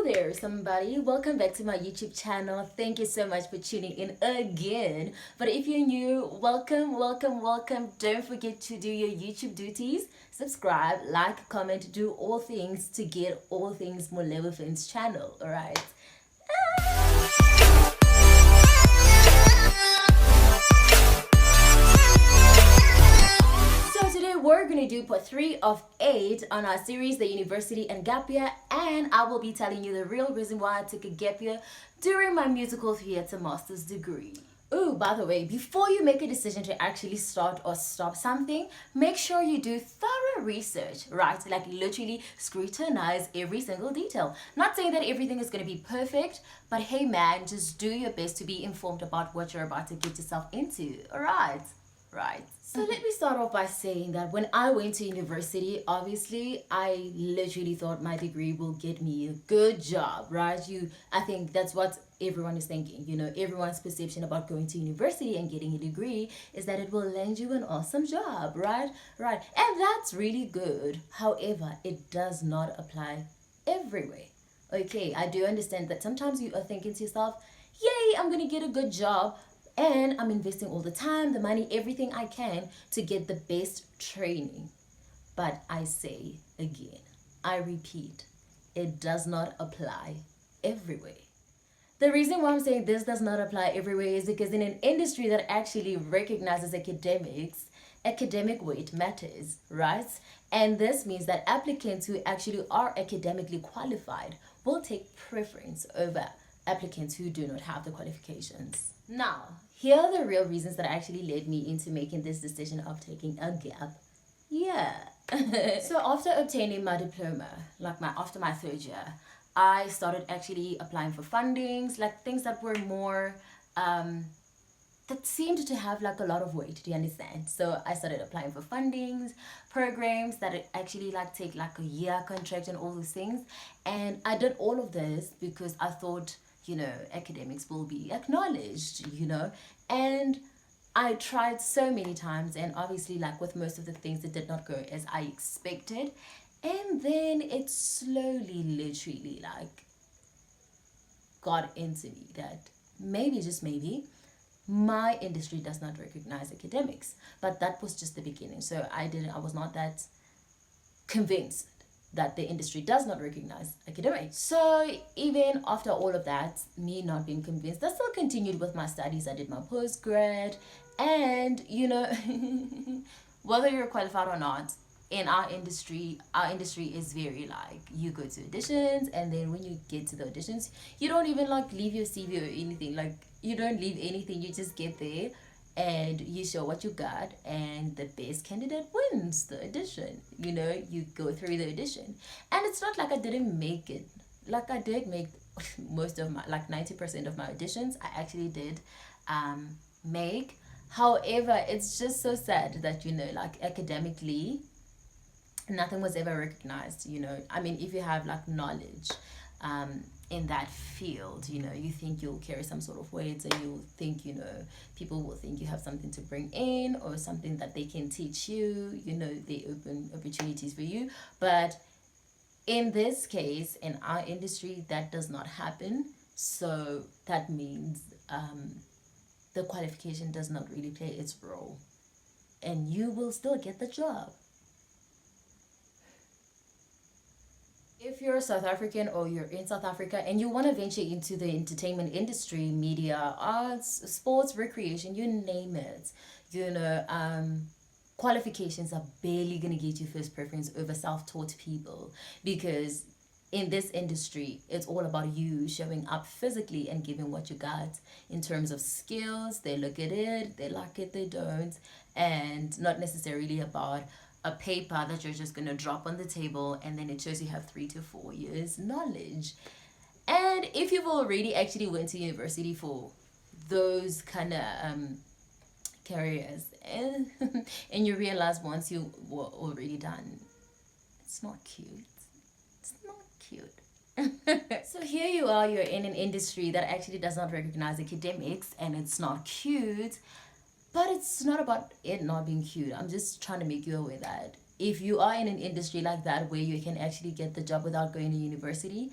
there, somebody. Welcome back to my YouTube channel. Thank you so much for tuning in again. But if you're new, welcome, welcome, welcome. Don't forget to do your YouTube duties. Subscribe, like, comment, do all things to get all things Molevofin's channel, alright? We're going to do part 3 of 8 on our series, The University and Gap Year, and I will be telling you the real reason why I took a gap year during my musical theatre master's degree. Oh, by the way, before you make a decision to actually start or stop something, make sure you do thorough research, right? Like literally scrutinize every single detail. Not saying that everything is going to be perfect, but hey man, just do your best to be informed about what you're about to get yourself into, alright? Right. So let me start off by saying that when I went to university, obviously, I literally thought my degree will get me a good job, right? I think that's what everyone is thinking. You know, everyone's perception about going to university and getting a degree is that it will land you an awesome job, right? Right. And that's really good. However, it does not apply everywhere. Okay, I do understand that sometimes you are thinking to yourself, yay, I'm going to get a good job. And I'm investing all the time, the money, everything I can to get the best training. But I say again, I repeat, it does not apply everywhere. The reason why I'm saying this does not apply everywhere is because in an industry that actually recognizes academics, academic weight matters, right? And this means that applicants who actually are academically qualified will take preference over applicants who do not have the qualifications. Now, here are the real reasons that actually led me into making this decision of taking a gap. Yeah. So after obtaining my diploma, after my third year, I started actually applying for fundings, like things that were more that seemed to have like a lot of weight, do you understand? So I started applying for fundings, programs that actually take like a year contract and all those things. And I did all of this because I thought, you know, academics will be acknowledged, you know. And I tried so many times, and obviously with most of the things, it did not go as I expected. And then it slowly literally got into me that maybe, just maybe, my industry does not recognize academics. But that was just the beginning. So I was not that convinced that the industry does not recognize academics. So even after all of that, me not being convinced, I still continued with my studies. I did my postgrad, and you know, whether you're qualified or not, in our industry is very you go to auditions, and then when you get to the auditions, you don't even leave your CV or anything. You don't leave anything, you just get there and you show what you got, and the best candidate wins the audition. You know, you go through the audition, and it's not like I didn't make it. I did make most of my 90% of my auditions. I actually did make. However, it's just so sad that, you know, academically nothing was ever recognized. You know, I mean, if you have knowledge in that field, you know, you think you'll carry some sort of weight, and you'll think, you know, people will think you have something to bring in or something that they can teach you, you know, they open opportunities for you. But in this case, in our industry, that does not happen. So that means the qualification does not really play its role, and you will still get the job. If you're South African or you're in South Africa and you want to venture into the entertainment industry, media, arts, sports, recreation, you name it, you know, qualifications are barely going to get you first preference over self-taught people, because in this industry, it's all about you showing up physically and giving what you got in terms of skills. They look at it, they like it, they don't, and not necessarily about a paper that you're just going to drop on the table and then it shows you have 3 to 4 years knowledge. And if you've already actually went to university for those kind of careers, and you realize once you were already done, it's not cute. It's not cute. So here you are, you're in an industry that actually does not recognize academics, and it's not cute. But it's not about it not being cute. I'm just trying to make you aware that if you are in an industry like that where you can actually get the job without going to university,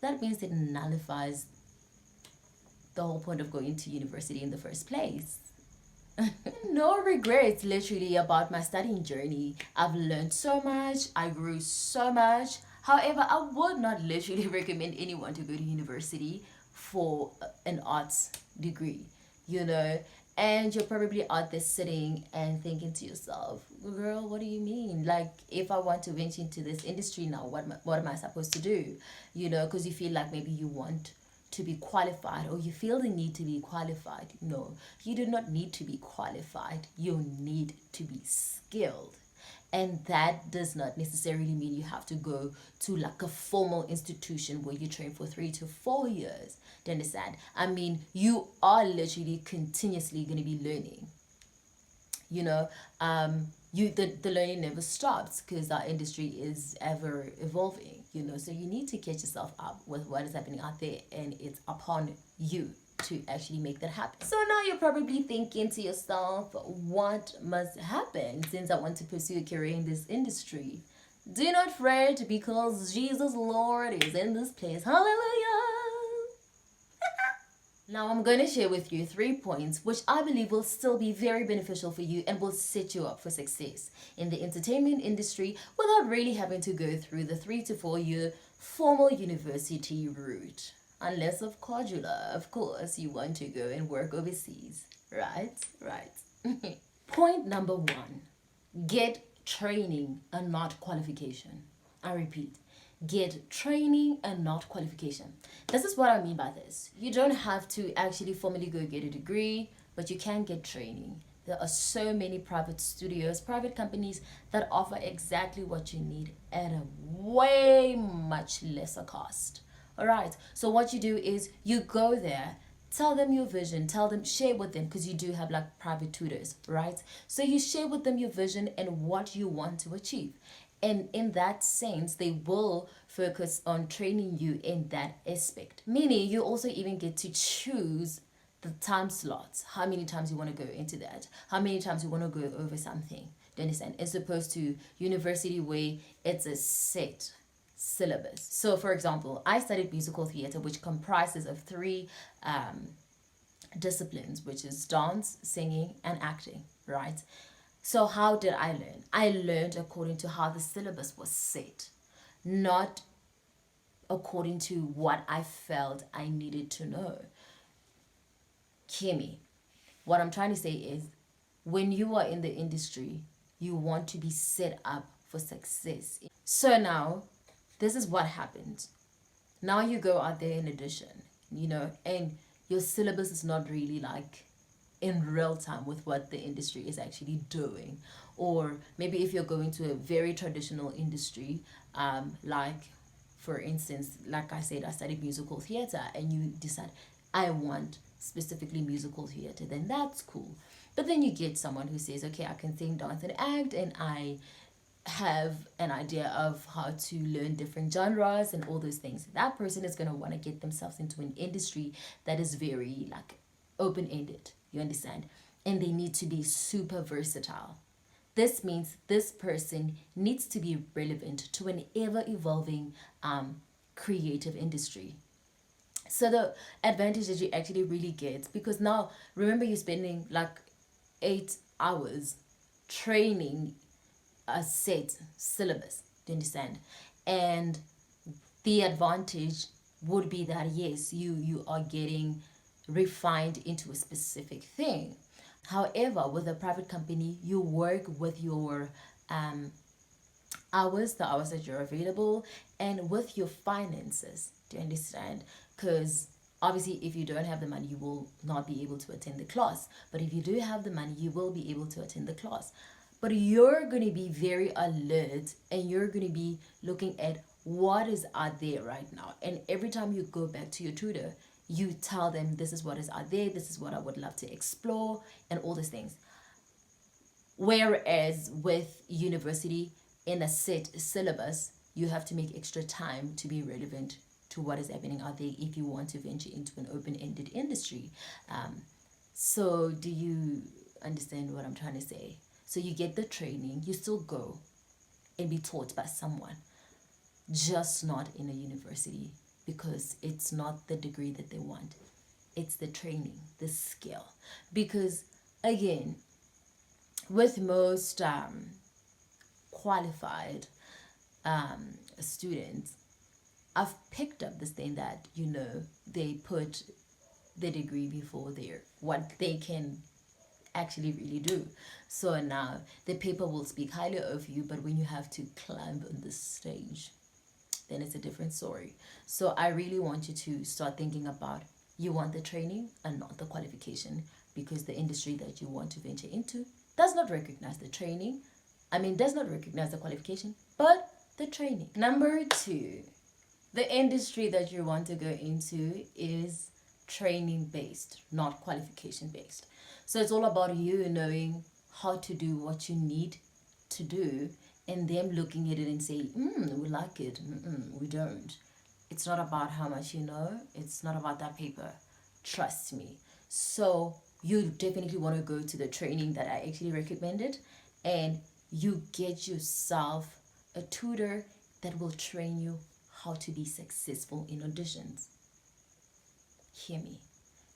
that means it nullifies the whole point of going to university in the first place. No regrets literally about my studying journey. I've learned so much, I grew so much. However, I would not literally recommend anyone to go to university for an arts degree, you know. And you're probably out there sitting and thinking to yourself, girl, what do you mean? Like, if I want to venture into this industry now, what am I supposed to do? You know, because you feel like maybe you want to be qualified, or you feel the need to be qualified. No, you do not need to be qualified. You need to be skilled. And that does not necessarily mean you have to go to like a formal institution where you train for 3 to 4 years. Do you understand? I mean, you are literally continuously going to be learning. You know, the learning never stops because our industry is ever evolving, you know. So you need to catch yourself up with what is happening out there, and it's upon you to actually make that happen. So now you're probably thinking to yourself, what must happen since I want to pursue a career in this industry? Do not fret, because Jesus Lord is in this place. Hallelujah. Now I'm going to share with you 3 points which I believe will still be very beneficial for you and will set you up for success in the entertainment industry without really having to go through the 3 to 4 year formal university route. Unless of Cordula, of course, you want to go and work overseas. Right? Point number 1. Get training and not qualification. I repeat. Get training and not qualification. This is what I mean by this. You don't have to actually formally go get a degree, but you can get training. There are so many private studios, private companies that offer exactly what you need at a way much lesser cost. All right. So what you do is you go there, tell them your vision, share with them, because you do have like private tutors, right? So you share with them your vision and what you want to achieve. And in that sense, they will focus on training you in that aspect. Meaning you also even get to choose the time slots, how many times you want to go into that, how many times you want to go over something. Do you understand? As opposed to university where it's a set syllabus. So for example, I studied musical theater, which comprises of 3 disciplines, which is dance, singing, and acting, right? So how did I learn? I learned according to how the syllabus was set, not according to what I felt I needed to know. Kimmy, what I'm trying to say is, when you are in the industry, you want to be set up for success. So now, this is what happens. Now you go out there in audition, you know, and your syllabus is not really like in real time with what the industry is actually doing. Or maybe if you're going to a very traditional industry, like for instance, like I said, I studied musical theater, and you decide I want specifically musical theater, then that's cool. But then you get someone who says, okay, I can sing, dance, and act, and I have an idea of how to learn different genres and all those things. That person is going to want to get themselves into an industry that is very like open-ended. You understand? And they need to be super versatile. This means this person needs to be relevant to an ever-evolving creative industry. So the advantage that you actually really get, because now remember you're spending like 8 hours training a set syllabus. Do you understand? And the advantage would be that yes, you are getting refined into a specific thing. However, with a private company, you work with your hours, the hours that you're available, and with your finances. Do you understand? Because obviously, if you don't have the money, you will not be able to attend the class. But if you do have the money, you will be able to attend the class. But you're going to be very alert, and you're going to be looking at what is out there right now. And every time you go back to your tutor, you tell them, this is what is out there, this is what I would love to explore, and all these things. Whereas with university, in a set syllabus, you have to make extra time to be relevant to what is happening out there if you want to venture into an open-ended industry. So do you understand what I'm trying to say? So you get the training, you still go and be taught by someone, just not in a university because it's not the degree that they want. It's the training, the skill. Because again, with most qualified students, I've picked up this thing that, they put the degree before their what they can actually really do. So now the paper will speak highly of you, but when you have to climb on the stage, then it's a different story. So I really want you to start thinking about, you want the training and not the qualification, because the industry that you want to venture into does not recognize the training. Does not recognize the qualification, but the training. Number 2, the industry that you want to go into is training based, not qualification based. So it's all about you knowing how to do what you need to do, and them looking at it and say, we like it, we don't. It's not about how much you know. It's not about that paper. Trust me. So you definitely want to go to the training that I actually recommended, and you get yourself a tutor that will train you how to be successful in auditions. Hear me.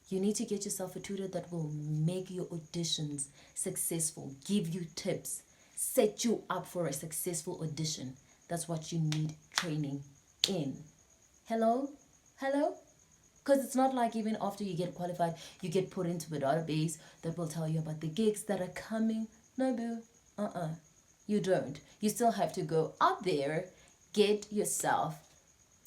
You need to get yourself a tutor that will make your auditions successful, give you tips, set you up for a successful audition. That's what you need training in. Hello? Because it's not like even after you get qualified, you get put into a database that will tell you about the gigs that are coming. No, boo. You don't. You still have to go out there, get yourself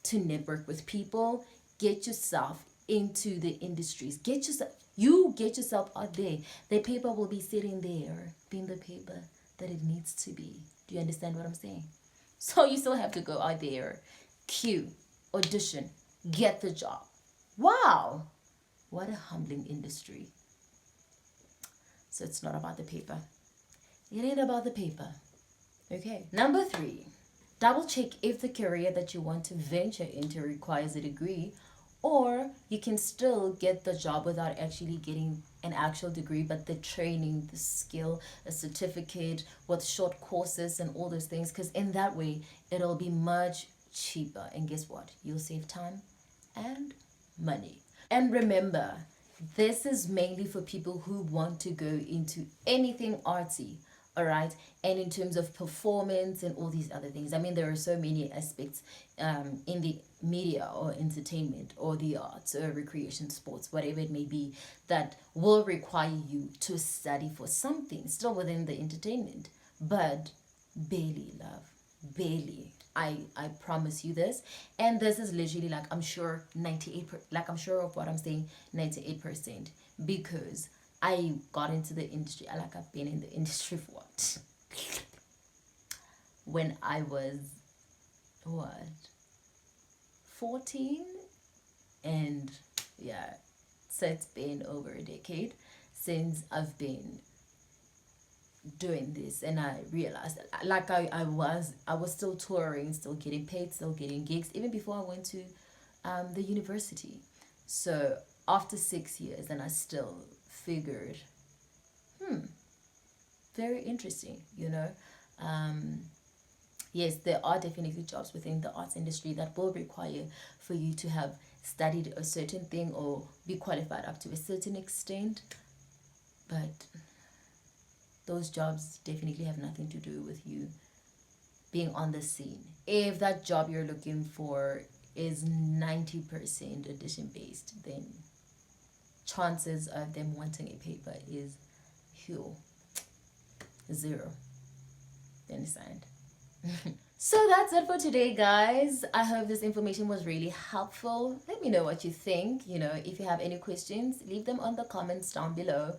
to network with people, get yourself into the industries, get yourself out there. The paper will be sitting there being the paper that it needs to be. Do you understand what I'm saying? So you still have to go out there, queue, audition, get the job. Wow, what a humbling industry. So it's not about the paper. It ain't about the paper. Okay. Number 3, double check if the career that you want to venture into requires a degree, or you can still get the job without actually getting an actual degree, but the training, the skill, a certificate with short courses and all those things, because in that way it'll be much cheaper, and guess what, you'll save time and money. And remember, this is mainly for people who want to go into anything artsy, all right? And in terms of performance and all these other things, there are so many aspects in the media or entertainment or the arts or recreation, sports, whatever it may be, that will require you to study for something still within the entertainment, but barely, love, barely. I promise you this. And this is literally like, I'm sure 98%, like I'm sure of what I'm saying, 98%, because I got into the industry. I've been in the industry for what? When I was 14, and yeah, so it's been over a decade since I've been doing this, and I realized that I was still touring, still getting paid, still getting gigs, even before I went to the university. So after 6 years, and I still figured, very interesting, yes, there are definitely jobs within the arts industry that will require for you to have studied a certain thing or be qualified up to a certain extent, but those jobs definitely have nothing to do with you being on the scene. If that job you're looking for is 90% audition based, then chances of them wanting a paper is zero. You understand? So that's it for today, guys. I hope this information was really helpful. Let me know what you think. If you have any questions, leave them on the comments down below.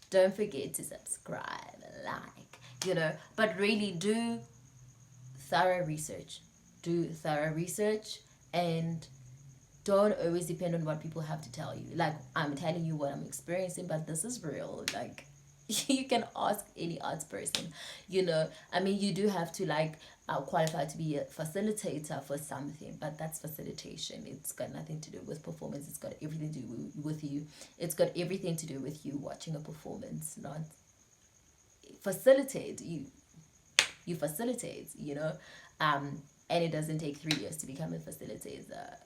Don't forget to subscribe, like, but really do thorough research. And don't always depend on what people have to tell you. Like, I'm telling you what I'm experiencing, but this is real. Like, you can ask any arts person, you do have to qualify to be a facilitator for something, but that's facilitation. It's got nothing to do with performance. It's got everything to do with you. It's got everything to do with you watching a performance, not facilitate. You facilitate, and it doesn't take 3 years to become a facilitator.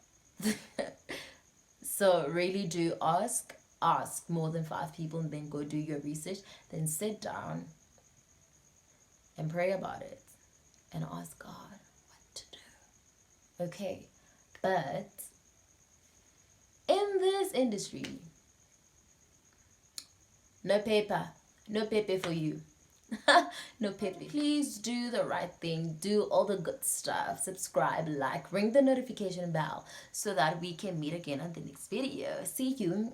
So really do ask more than 5 people, and then go do your research. Then sit down and pray about it and ask God what to do. Okay, but in this industry, no paper for you. No paper. Please do the right thing, do all the good stuff, subscribe, like, ring the notification bell, so that we can meet again on the next video. See you.